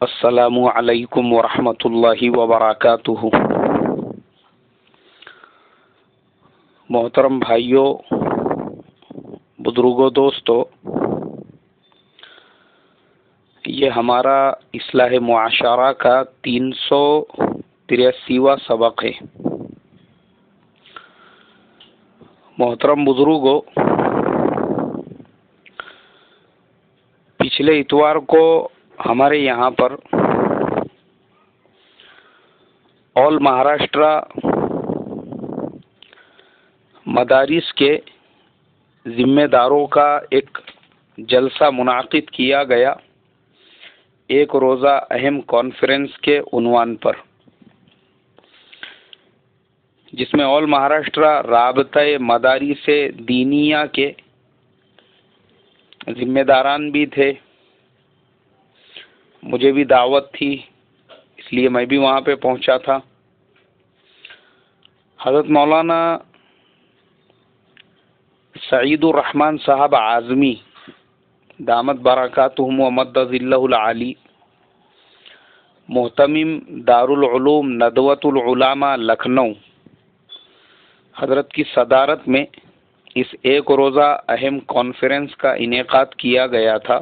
السلام علیکم ورحمۃ اللہ وبرکاتہ۔ محترم بھائیوں، بزرگوں، دوستوں، یہ ہمارا اصلاح معاشرہ کا 383واں سبق ہے۔ محترم بزرگوں، پچھلے اتوار کو ہمارے یہاں پر آل مہاراشٹرا مدارس کے ذمہ داروں کا ایک جلسہ منعقد کیا گیا، ایک روزہ اہم کانفرنس کے عنوان پر، جس میں آل مہاراشٹرا رابطہ مدارس دینیہ کے ذمہ داران بھی تھے، مجھے بھی دعوت تھی، اس لیے میں بھی وہاں پہ پہنچا تھا۔ حضرت مولانا سعید الرحمن صاحب اعظمی دامت برکاتہم ومد ظلہ العالی، محتمم دارالعلوم ندوۃ العلماء لکھنؤ، حضرت کی صدارت میں اس ایک روزہ اہم کانفرنس کا انعقاد کیا گیا تھا۔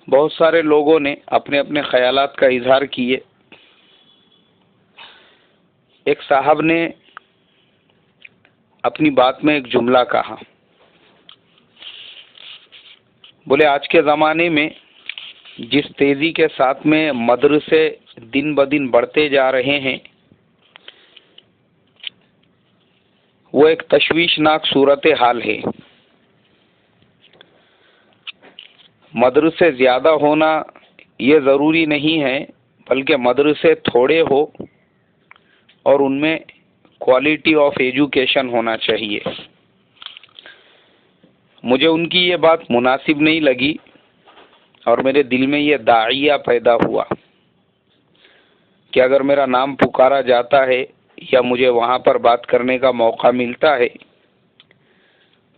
بہت سارے لوگوں نے اپنے اپنے خیالات کا اظہار کیے۔ ایک صاحب نے اپنی بات میں ایک جملہ کہا، بولے آج کے زمانے میں جس تیزی کے ساتھ میں مدرسے دن بدن بڑھتے جا رہے ہیں، وہ ایک تشویشناک صورتحال ہے۔ مدرسے زیادہ ہونا یہ ضروری نہیں ہے، بلکہ مدرسے تھوڑے ہو اور ان میں کوالٹی آف ایجوکیشن ہونا چاہیے۔ مجھے ان کی یہ بات مناسب نہیں لگی اور میرے دل میں یہ داعیہ پیدا ہوا کہ اگر میرا نام پکارا جاتا ہے یا مجھے وہاں پر بات کرنے کا موقع ملتا ہے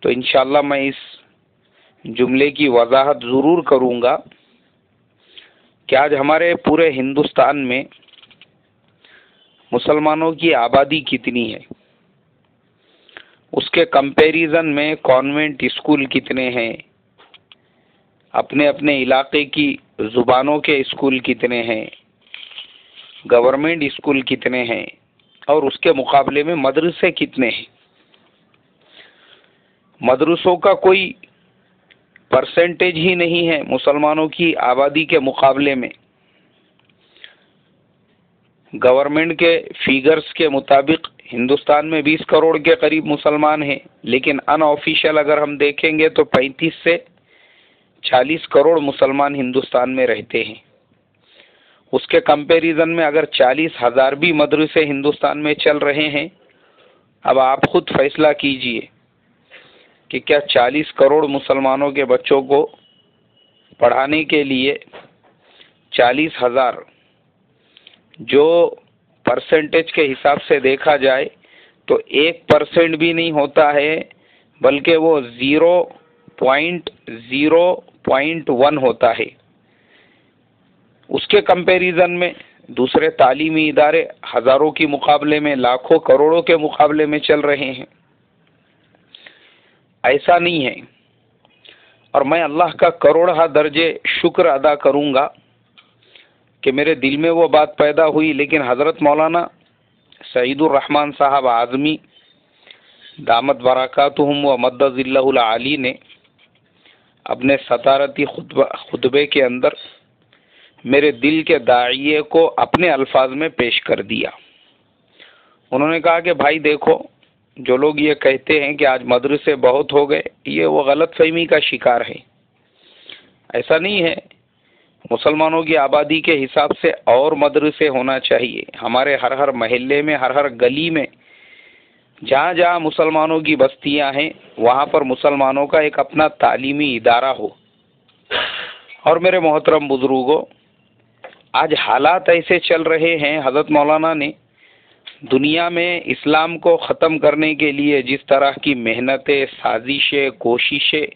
تو انشاءاللہ میں اس جملے کی وضاحت ضرور کروں گا کہ آج ہمارے پورے ہندوستان میں مسلمانوں کی آبادی کتنی ہے، اس کے کمپیریزن میں کانوینٹ اسکول کتنے ہیں، اپنے اپنے علاقے کی زبانوں کے اسکول کتنے ہیں، گورنمنٹ اسکول کتنے ہیں، اور اس کے مقابلے میں مدرسے کتنے ہیں۔ مدرسوں کا کوئی پرسنٹیج ہی نہیں ہے مسلمانوں کی آبادی کے مقابلے میں۔ گورنمنٹ کے فیگرز کے مطابق ہندوستان میں 20 کروڑ کے قریب مسلمان ہیں، لیکن ان آفیشیل اگر ہم دیکھیں گے تو 35 سے 40 کروڑ مسلمان ہندوستان میں رہتے ہیں۔ اس کے کمپیریزن میں اگر 40,000 بھی مدرسے ہندوستان میں چل رہے ہیں، اب آپ خود فیصلہ کیجئے کہ کیا 40 کروڑ مسلمانوں کے بچوں کو پڑھانے کے لیے 40,000 جو پرسنٹیج کے حساب سے دیکھا جائے تو 1% بھی نہیں ہوتا ہے، بلکہ وہ 0.0.1 ہوتا ہے۔ اس کے کمپیریزن میں دوسرے تعلیمی ادارے ہزاروں کے مقابلے میں، لاکھوں کروڑوں کے مقابلے میں چل رہے ہیں۔ ایسا نہیں ہے، اور میں اللہ کا کروڑہ درجے شکر ادا کروں گا کہ میرے دل میں وہ بات پیدا ہوئی، لیکن حضرت مولانا سعید الرحمن صاحب اعظمی دامت برکاتہم ومد ظلہ العالی نے اپنے صدارتی خطبے کے اندر میرے دل کے داعیے کو اپنے الفاظ میں پیش کر دیا۔ انہوں نے کہا کہ بھائی دیکھو، جو لوگ یہ کہتے ہیں کہ آج مدرسے بہت ہو گئے، یہ وہ غلط فہمی کا شکار ہے۔ ایسا نہیں ہے، مسلمانوں کی آبادی کے حساب سے اور مدرسے ہونا چاہیے۔ ہمارے ہر محلے میں، ہر گلی میں، جہاں جہاں مسلمانوں کی بستیاں ہیں، وہاں پر مسلمانوں کا ایک اپنا تعلیمی ادارہ ہو۔ اور میرے محترم بزرگوں، آج حالات ایسے چل رہے ہیں، حضرت مولانا نے دنیا میں اسلام کو ختم کرنے کے لیے جس طرح کی محنتیں، سازشیں، کوششیں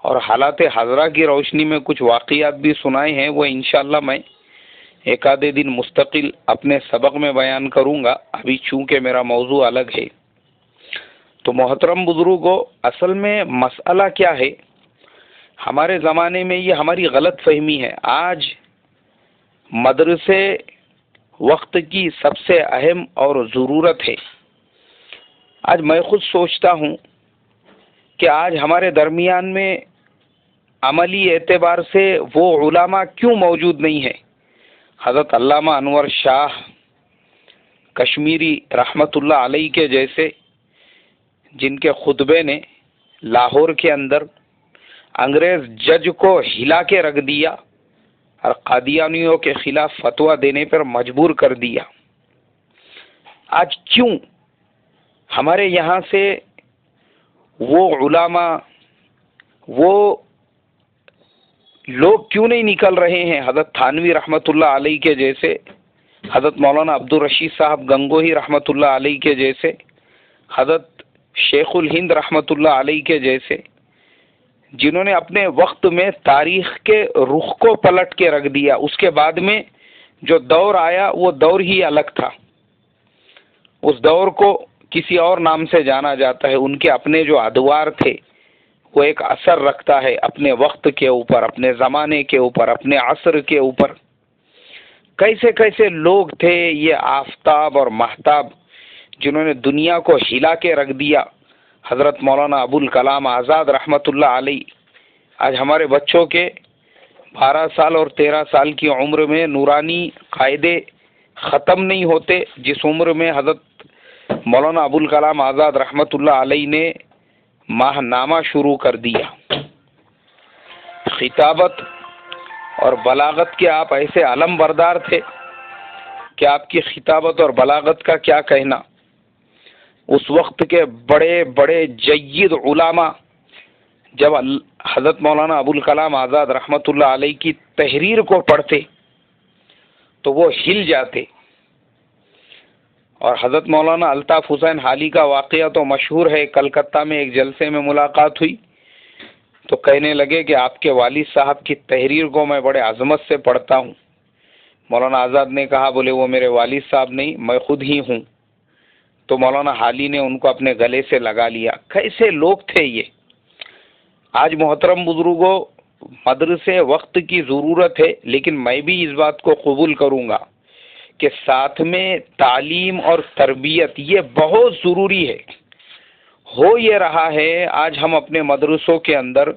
اور حالات حاضرہ کی روشنی میں کچھ واقعات بھی سنائے ہیں، وہ انشاءاللہ میں ایک آدھے دن مستقل اپنے سبق میں بیان کروں گا، ابھی چونکہ میرا موضوع الگ ہے۔ تو محترم بزرگوں، اصل میں مسئلہ کیا ہے؟ ہمارے زمانے میں یہ ہماری غلط فہمی ہے۔ آج مدرسے وقت کی سب سے اہم اور ضرورت ہے۔ آج میں خود سوچتا ہوں کہ آج ہمارے درمیان میں عملی اعتبار سے وہ علماء کیوں موجود نہیں ہیں؟ حضرت علامہ انور شاہ کشمیری رحمت اللہ علیہ کے جیسے، جن کے خطبے نے لاہور کے اندر انگریز جج کو ہلا کے رکھ دیا اور قادیانیوں کے خلاف فتویٰ دینے پر مجبور کر دیا۔ آج کیوں ہمارے یہاں سے وہ علماء، وہ لوگ کیوں نہیں نکل رہے ہیں؟ حضرت تھانوی رحمت اللہ علیہ کے جیسے، حضرت مولانا عبدالرشید صاحب گنگوہی رحمت اللہ علیہ کے جیسے، حضرت شیخ الہند رحمت اللہ علیہ کے جیسے، جنہوں نے اپنے وقت میں تاریخ کے رخ کو پلٹ کے رکھ دیا۔ اس کے بعد میں جو دور آیا وہ دور ہی الگ تھا، اس دور کو کسی اور نام سے جانا جاتا ہے۔ ان کے اپنے جو ادوار تھے وہ ایک اثر رکھتا ہے اپنے وقت کے اوپر، اپنے زمانے کے اوپر، اپنے عصر کے اوپر۔ کیسے کیسے لوگ تھے یہ آفتاب اور مہتاب، جنہوں نے دنیا کو ہلا کے رکھ دیا۔ حضرت مولانا ابوالکلام آزاد رحمت اللہ علیہ، آج ہمارے بچوں کے 12 سال اور 13 سال کی عمر میں نورانی قاعدے ختم نہیں ہوتے، جس عمر میں حضرت مولانا ابوالکلام آزاد رحمت اللہ علیہ نے ماہ نامہ شروع کر دیا۔ خطابت اور بلاغت کے آپ ایسے علم بردار تھے کہ آپ کی خطابت اور بلاغت کا کیا کہنا۔ اس وقت کے بڑے بڑے جید علماء جب حضرت مولانا ابوالکلام آزاد رحمت اللہ علیہ کی تحریر کو پڑھتے تو وہ ہل جاتے۔ اور حضرت مولانا الطاف حسین حالی کا واقعہ تو مشہور ہے۔ کلکتہ میں ایک جلسے میں ملاقات ہوئی تو کہنے لگے کہ آپ کے والد صاحب کی تحریر کو میں بڑے عظمت سے پڑھتا ہوں۔ مولانا آزاد نے کہا، بولے وہ میرے والد صاحب نہیں، میں خود ہی ہوں۔ تو مولانا حالی نے ان کو اپنے گلے سے لگا لیا۔ کیسے لوگ تھے یہ! آج محترم بزرگوں، مدرسے وقت کی ضرورت ہے، لیکن میں بھی اس بات کو قبول کروں گا کہ ساتھ میں تعلیم اور تربیت یہ بہت ضروری ہے۔ ہو یہ رہا ہے آج ہم اپنے مدرسوں کے اندر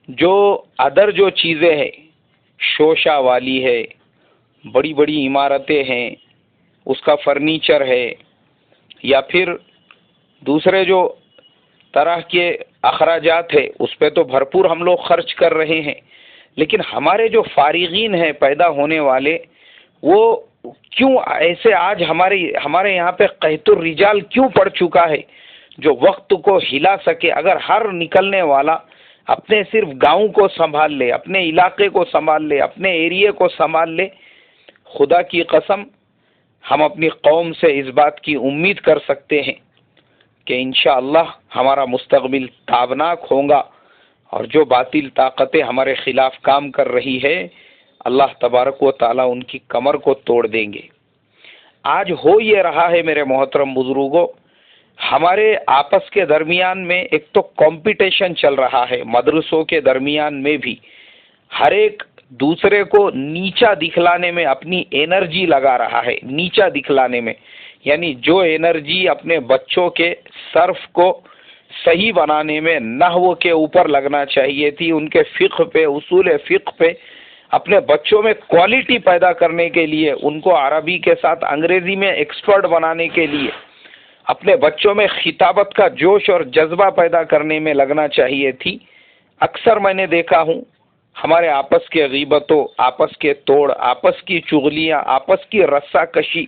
جو جو چیزیں ہیں، شوشہ والی ہے، بڑی بڑی عمارتیں ہیں، اس کا فرنیچر ہے، یا پھر دوسرے جو طرح کے اخراجات ہے، اس پہ تو بھرپور ہم لوگ خرچ کر رہے ہیں، لیکن ہمارے جو فارغین ہیں پیدا ہونے والے، وہ کیوں ایسے آج ہمارے یہاں پہ قحط الرجال کیوں پڑ چکا ہے جو وقت کو ہلا سکے؟ اگر ہر نکلنے والا اپنے صرف گاؤں کو سنبھال لے، اپنے علاقے کو سنبھال لے، اپنے ایریے کو سنبھال لے، خدا کی قسم ہم اپنی قوم سے اس بات کی امید کر سکتے ہیں کہ انشاءاللہ ہمارا مستقبل تابناک ہوگا، اور جو باطل طاقتیں ہمارے خلاف کام کر رہی ہے، اللہ تبارک و تعالیٰ ان کی کمر کو توڑ دیں گے۔ آج ہو یہ رہا ہے میرے محترم بزرگوں، ہمارے آپس کے درمیان میں ایک تو کمپٹیشن چل رہا ہے، مدرسوں کے درمیان میں بھی ہر ایک دوسرے کو نیچا دکھلانے میں اپنی انرجی لگا رہا ہے۔ نیچا دکھلانے میں یعنی جو انرجی اپنے بچوں کے صرف کو صحیح بنانے میں، نحو کے اوپر لگنا چاہیے تھی، ان کے فقہ پہ، اصول فقہ پہ، اپنے بچوں میں کوالٹی پیدا کرنے کے لیے، ان کو عربی کے ساتھ انگریزی میں ایکسپرٹ بنانے کے لیے، اپنے بچوں میں خطابت کا جوش اور جذبہ پیدا کرنے میں لگنا چاہیے تھی۔ اکثر میں نے دیکھا ہوں ہمارے آپس کے غیبتوں، آپس کے توڑ، آپس کی چغلیاں، آپس کی رسہ کشی،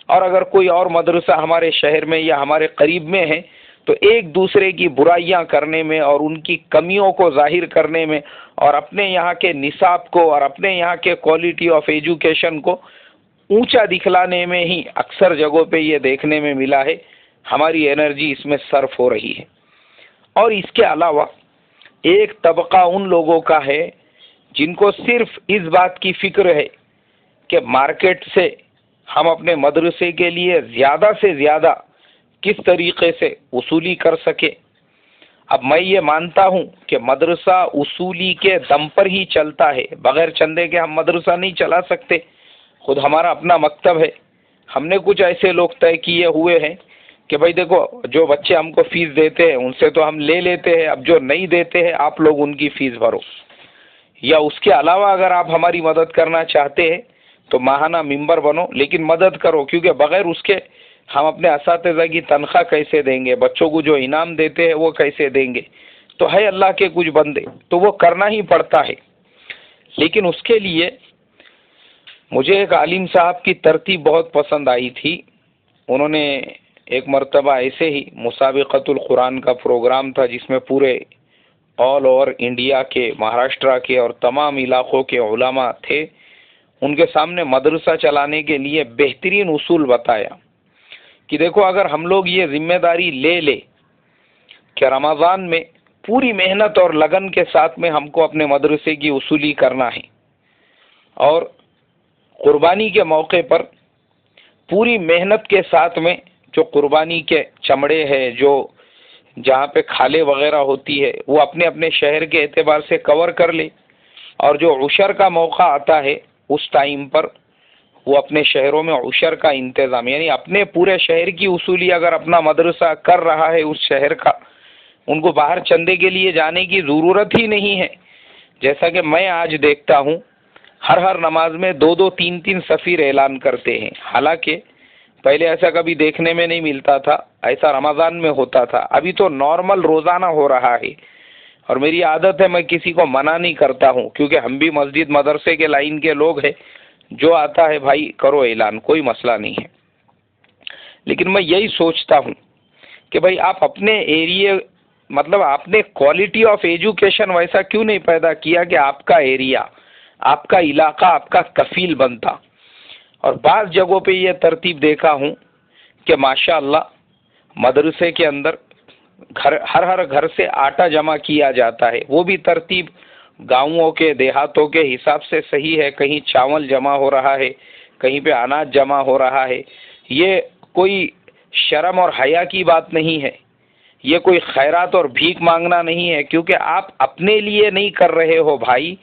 اور اگر کوئی اور مدرسہ ہمارے شہر میں یا ہمارے قریب میں ہے تو ایک دوسرے کی برائیاں کرنے میں اور ان کی کمیوں کو ظاہر کرنے میں، اور اپنے یہاں کے نصاب کو اور اپنے یہاں کے کوالٹی آف ایجوکیشن کو اونچا دکھلانے میں ہی اکثر جگہوں پہ یہ دیکھنے میں ملا ہے ہماری انرجی اس میں صرف ہو رہی ہے۔ اور اس کے علاوہ ایک طبقہ ان لوگوں کا ہے جن کو صرف اس بات کی فکر ہے کہ مارکیٹ سے ہم اپنے مدرسے کے لیے زیادہ سے زیادہ کس طریقے سے وصولی کر سکے. اب میں یہ مانتا ہوں کہ مدرسہ اصولی کے دم پر ہی چلتا ہے، بغیر چندے کے ہم مدرسہ نہیں چلا سکتے. خود ہمارا اپنا مکتب ہے. ہم نے کچھ ایسے لوگ طے کیے ہوئے ہیں کہ بھائی دیکھو، جو بچے ہم کو فیس دیتے ہیں ان سے تو ہم لے لیتے ہیں، اب جو نہیں دیتے ہیں آپ لوگ ان کی فیس بھرو، یا اس کے علاوہ اگر آپ ہماری مدد کرنا چاہتے ہیں تو ماہانہ ممبر بنو، لیکن مدد کرو، کیونکہ بغیر اس کے ہم اپنے اساتذہ کی تنخواہ کیسے دیں گے، بچوں کو جو انعام دیتے ہیں وہ کیسے دیں گے. تو ہے اللہ کے کچھ بندے تو وہ کرنا ہی پڑتا ہے. لیکن اس کے لیے مجھے ایک عالم صاحب کی ترتیب بہت پسند آئی تھی. انہوں نے ایک مرتبہ ایسے ہی مسابقۃ القرآن کا پروگرام تھا جس میں پورے آل اوور انڈیا کے، مہاراشٹرا کے اور تمام علاقوں کے علماء تھے. ان کے سامنے مدرسہ چلانے کے لیے بہترین اصول بتایا کہ دیکھو، اگر ہم لوگ یہ ذمہ داری لے لے کہ رمضان میں پوری محنت اور لگن کے ساتھ میں ہم کو اپنے مدرسے کی وصولی کرنا ہے، اور قربانی کے موقع پر پوری محنت کے ساتھ میں جو قربانی کے چمڑے ہے، جو جہاں پہ کھالے وغیرہ ہوتی ہے، وہ اپنے اپنے شہر کے اعتبار سے کور کر لے، اور جو عشر کا موقع آتا ہے اس ٹائم پر وہ اپنے شہروں میں عشر کا انتظام، یعنی اپنے پورے شہر کی وصولی اگر اپنا مدرسہ کر رہا ہے اس شہر کا، ان کو باہر چندے کے لیے جانے کی ضرورت ہی نہیں ہے. جیسا کہ میں آج دیکھتا ہوں ہر نماز میں 2 3 سفیر اعلان کرتے ہیں، حالانکہ پہلے ایسا کبھی دیکھنے میں نہیں ملتا تھا، ایسا رمضان میں ہوتا تھا. ابھی تو نارمل روزانہ ہو رہا ہے، اور میری عادت ہے میں کسی کو منع نہیں کرتا ہوں، کیونکہ ہم بھی مسجد مدرسے کے لائن کے لوگ ہیں. جو آتا ہے بھائی کرو اعلان، کوئی مسئلہ نہیں ہے. لیکن میں یہی سوچتا ہوں کہ بھائی آپ اپنے ایریے، مطلب آپ نے کوالٹی آف ایجوکیشن ویسا کیوں نہیں پیدا کیا کہ آپ کا ایریا، آپ کا علاقہ آپ کا کفیل بنتا. اور بعض جگہوں پہ یہ ترتیب دیکھا ہوں کہ ماشاء اللہ مدرسے کے اندر ہر گھر سے آٹا جمع کیا جاتا ہے. وہ بھی ترتیب گاؤں کے دیہاتوں کے حساب سے صحیح ہے. کہیں چاول جمع ہو رہا ہے، کہیں پہ اناج جمع ہو رہا ہے. یہ کوئی شرم اور حیا کی بات نہیں ہے، یہ کوئی خیرات اور بھیک مانگنا نہیں ہے، کیونکہ آپ اپنے لیے نہیں کر رہے ہو بھائی،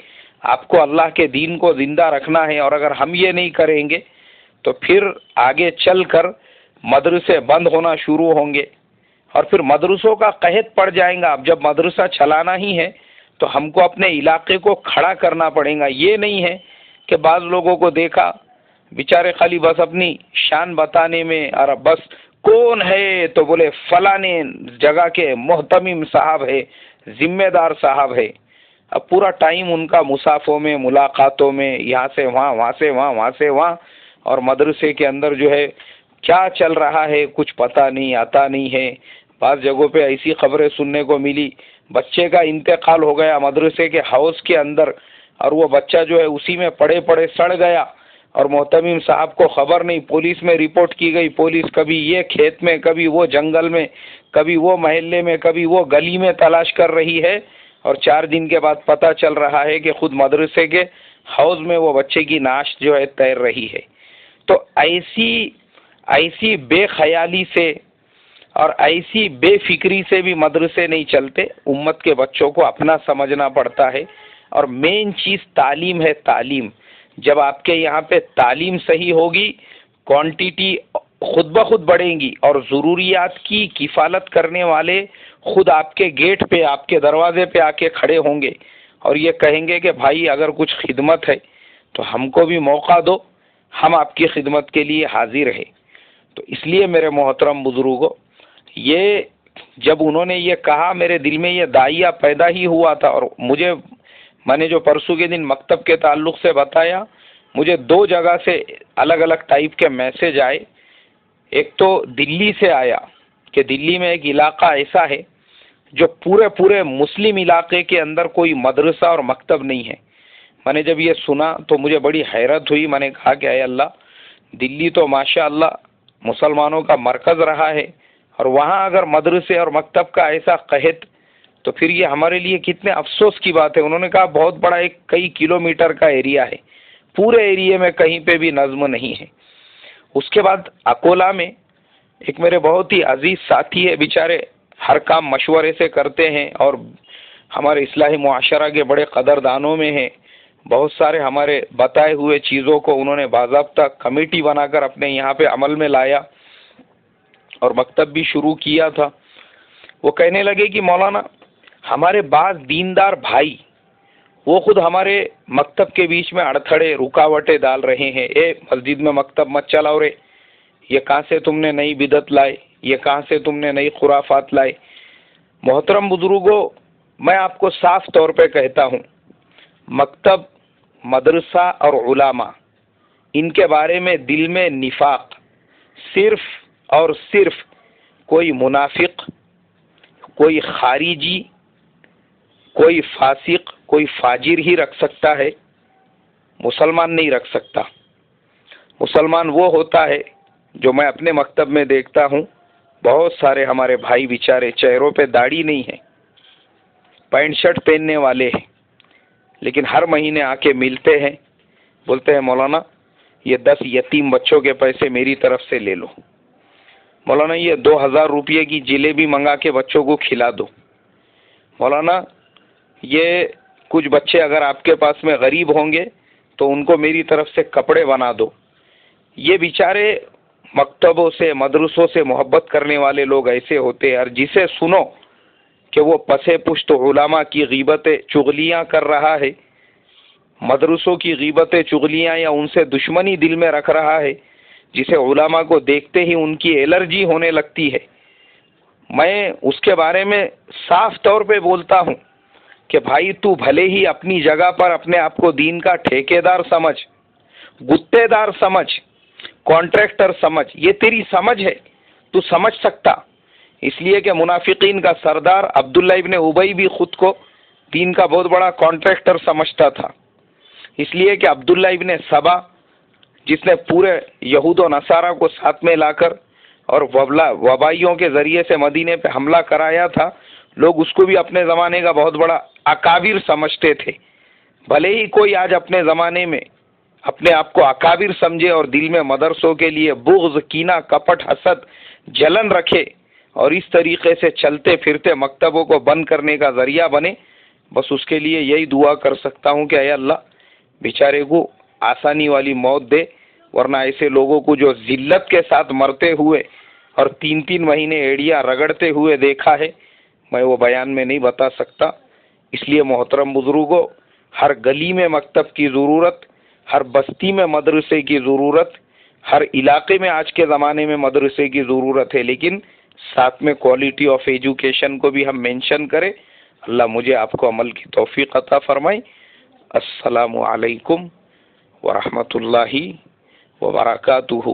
آپ کو اللہ کے دین کو زندہ رکھنا ہے. اور اگر ہم یہ نہیں کریں گے تو پھر آگے چل کر مدرسے بند ہونا شروع ہوں گے، اور پھر مدرسوں کا قحط پڑ جائے گا. اب جب مدرسہ چلانا ہی ہے تو ہم کو اپنے علاقے کو کھڑا کرنا پڑے گا. یہ نہیں ہے کہ بعض لوگوں کو دیکھا بیچارے خالی بس اپنی شان بتانے میں، اور بس کون ہے تو بولے فلاں جگہ کے محتمم صاحب ہے، ذمہ دار صاحب ہے. اب پورا ٹائم ان کا مصافوں میں، ملاقاتوں میں، یہاں سے وہاں، وہاں سے وہاں، وہاں سے وہاں، اور مدرسے کے اندر جو ہے کیا چل رہا ہے کچھ پتہ نہیں آتا نہیں ہے. بعض جگہوں پہ ایسی خبریں سننے کو ملی، بچے کا انتقال ہو گیا مدرسے کے ہاؤس کے اندر، اور وہ بچہ جو ہے اسی میں پڑے پڑے سڑ گیا، اور محتمم صاحب کو خبر نہیں. پولیس میں رپورٹ کی گئی، پولیس کبھی یہ کھیت میں، کبھی وہ جنگل میں، کبھی وہ محلے میں، کبھی وہ گلی میں تلاش کر رہی ہے، اور 4 دن کے بعد پتہ چل رہا ہے کہ خود مدرسے کے حوض میں وہ بچے کی نعش جو ہے تیر رہی ہے. تو ایسی بے خیالی سے اور ایسی بے فکری سے بھی مدرسے نہیں چلتے. امت کے بچوں کو اپنا سمجھنا پڑتا ہے، اور مین چیز تعلیم ہے. تعلیم جب آپ کے یہاں پہ تعلیم صحیح ہوگی، کوانٹیٹی خود بخود بڑھیں گی، اور ضروریات کی کفالت کرنے والے خود آپ کے گیٹ پہ، آپ کے دروازے پہ آ کے کھڑے ہوں گے، اور یہ کہیں گے کہ بھائی اگر کچھ خدمت ہے تو ہم کو بھی موقع دو، ہم آپ کی خدمت کے لیے حاضر ہیں. تو اس لیے میرے محترم بزرگوں، یہ جب انہوں نے یہ کہا میرے دل میں یہ داعیہ پیدا ہی ہوا تھا. اور میں نے جو پرسوں کے دن مکتب کے تعلق سے بتایا، مجھے 2 جگہ سے الگ الگ ٹائپ کے میسج آئے. ایک تو دلی سے آیا کہ دلی میں ایک علاقہ ایسا ہے جو پورے مسلم علاقے کے اندر کوئی مدرسہ اور مکتب نہیں ہے. میں نے جب یہ سنا تو مجھے بڑی حیرت ہوئی. میں نے کہا کہ اے اللہ، دلی تو ماشاء اللہ مسلمانوں کا مرکز رہا ہے، اور وہاں اگر مدرسے اور مکتب کا ایسا قحط، تو پھر یہ ہمارے لیے کتنے افسوس کی بات ہے. انہوں نے کہا بہت بڑا ایک کئی کلومیٹر کا ایریا ہے، پورے ایریے میں کہیں پہ بھی نظم نہیں ہے. اس کے بعد اکولا میں ایک میرے بہت ہی عزیز ساتھی ہے، بیچارے ہر کام مشورے سے کرتے ہیں اور ہمارے اصلاحی معاشرہ کے بڑے قدردانوں میں ہیں. بہت سارے ہمارے بتائے ہوئے چیزوں کو انہوں نے باضابطہ کمیٹی بنا کر اپنے یہاں پہ عمل میں لایا اور مکتب بھی شروع کیا تھا. وہ کہنے لگے کہ مولانا ہمارے بعض دیندار بھائی وہ خود ہمارے مکتب کے بیچ میں اڑتھڑے رکاوٹیں ڈال رہے ہیں. اے مسجد میں مکتب مت چلاؤ رے، یہ کہاں سے تم نے نئی بدعت لائے، یہ کہاں سے تم نے نئی خرافات لائے. محترم بزرگوں، میں آپ کو صاف طور پہ کہتا ہوں، مکتب، مدرسہ اور علماء، ان کے بارے میں دل میں نفاق صرف اور صرف کوئی منافق، کوئی خارجی، کوئی فاسق، کوئی فاجر ہی رکھ سکتا ہے، مسلمان نہیں رکھ سکتا. مسلمان وہ ہوتا ہے جو میں اپنے مکتب میں دیکھتا ہوں، بہت سارے ہمارے بھائی بیچارے چہروں پہ داڑھی نہیں ہے، پینٹ شرٹ پہننے والے ہیں، لیکن ہر مہینے آ کے ملتے ہیں، بولتے ہیں مولانا یہ 10 یتیم بچوں کے پیسے میری طرف سے لے لو، مولانا یہ 2000 روپے کی جلیبی منگا کے بچوں کو کھلا دو، مولانا یہ کچھ بچے اگر آپ کے پاس میں غریب ہوں گے تو ان کو میری طرف سے کپڑے بنا دو. یہ بیچارے مکتبوں سے، مدرسوں سے محبت کرنے والے لوگ ایسے ہوتے ہیں، اور جسے سنو کہ وہ پسے پشت علماء کی غیبتیں چغلیاں کر رہا ہے، مدرسوں کی غیبتیں چغلیاں یا ان سے دشمنی دل میں رکھ رہا ہے، جسے علماء کو دیکھتے ہی ان کی الرجی ہونے لگتی ہے، میں اس کے بارے میں صاف طور پہ بولتا ہوں کہ بھائی تو بھلے ہی اپنی جگہ پر اپنے آپ کو دین کا ٹھیکیدار سمجھ، گتے دار سمجھ، کانٹریکٹر سمجھ، یہ تیری سمجھ ہے، تو سمجھ سکتا. اس لیے کہ منافقین کا سردار عبداللہ ابن ابی بھی خود کو دین کا بہت بڑا کانٹریکٹر سمجھتا تھا. اس لیے کہ عبداللہ ابن سبا جس نے پورے یہود و نصارہ کو ساتھ میں لا کر اور وبائیوں کے ذریعے سے مدینے پہ حملہ کرایا تھا، لوگ اس کو بھی اپنے زمانے کا بہت بڑا اکابر سمجھتے تھے. بھلے ہی کوئی آج اپنے زمانے میں اپنے آپ کو اکابر سمجھے اور دل میں مدرسوں کے لیے بغض، کینہ، کپٹ، حسد، جلن رکھے اور اس طریقے سے چلتے پھرتے مکتبوں کو بند کرنے کا ذریعہ بنے، بس اس کے لیے یہی دعا کر سکتا ہوں کہ اے اللہ بیچارے کو آسانی والی موت دے، ورنہ ایسے لوگوں کو جو ذلت کے ساتھ مرتے ہوئے اور 3 مہینے ایڑیاں رگڑتے ہوئے دیکھا ہے، میں وہ بیان میں نہیں بتا سکتا. اس لیے محترم بزرگوں، ہر گلی میں مکتب کی ضرورت، ہر بستی میں مدرسے کی ضرورت، ہر علاقے میں آج کے زمانے میں مدرسے کی ضرورت ہے، لیکن ساتھ میں کوالٹی آف ایجوکیشن کو بھی ہم مینشن کریں. اللہ مجھے آپ کو عمل کی توفیق عطا فرمائے. السلام علیکم ورحمۃ اللہ وبرکاتہ.